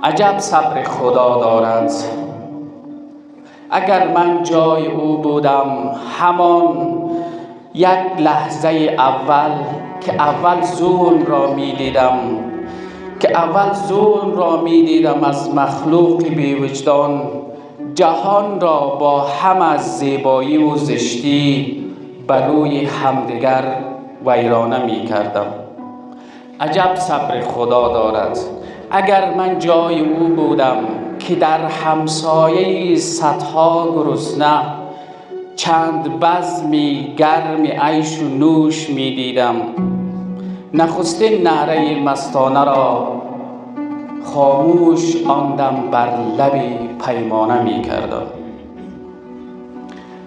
عجب صبر خدا دارد. اگر من جای او بودم همان یک لحظه اول که اول ظلم را می دیدم، از مخلوق بی وجدان، جهان را با هم از زیبایی و زشتی بر روی همدیگر ویرانه می کردم. عجب صبر خدا دارد. اگر من جای او بودم که در همسایه صدها گرسنه چند بزمی گرم عیش و نوش می دیدم، نخستین نعره مستانه را خاموش آندم بر لب پیمانه می کردم.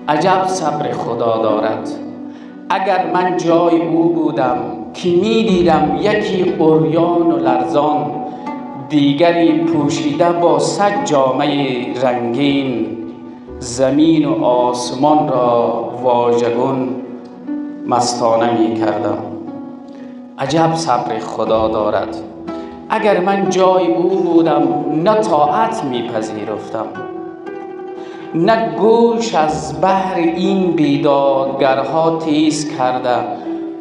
عجب صبر خدا دارد. اگر من جای او بودم که می دیدم یکی عریان و لرزان، دیگری پوشیده با صد جامه رنگین، زمین و آسمان را واژگون مستانه می کردم. عجب صبر خدا دارد. اگر من جای او بودم نه طاعت می پذیرفتم، نه گوش از بحر این بیدادگرها تیز کرده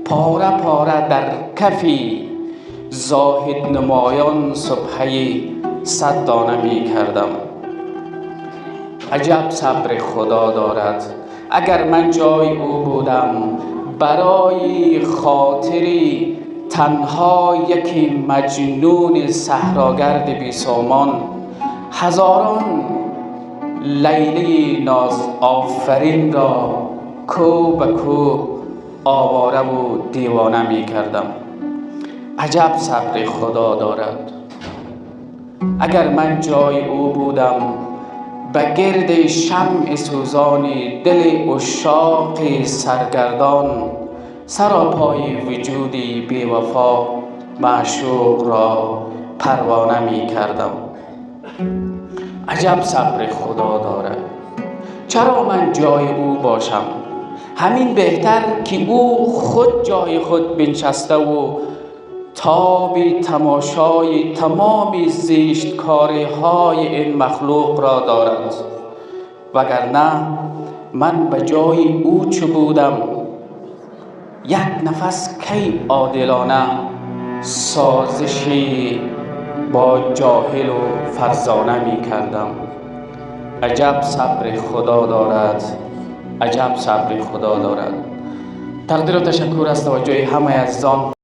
پاره پاره در کفی زاهد نمایان سبحه 100 دانه می کردم. عجب صبر خدا دارد. اگر من جای او بودم برای خاطری تنها یکی مجنون صحراگرد بی سامان هزاران لیلی ناز آفرین را کو به کو آواره و دیوانه می کردم. عجب صبر خدا دارد. اگر من جای او بودم به گرد شمع سوزان دل عشاق سرگردان سراپای وجودی بی وفا معشوق را پروانه می کردم. عجب صبر خدا دارد. چرا من جای او باشم؟ همین بهتر که او خود جای خود بنشسته و تاب تماشای تمام زشت کاری های این مخلوق را دارد. وگرنه من به جای او چو بودم یک نفس کی عادلانه سازشی با جاهل و فرزانه می کردم. عجب صبر خدا دارد. عجب صبر خدا دارد. تقدیر و تشکر از توجه همه عزیزان.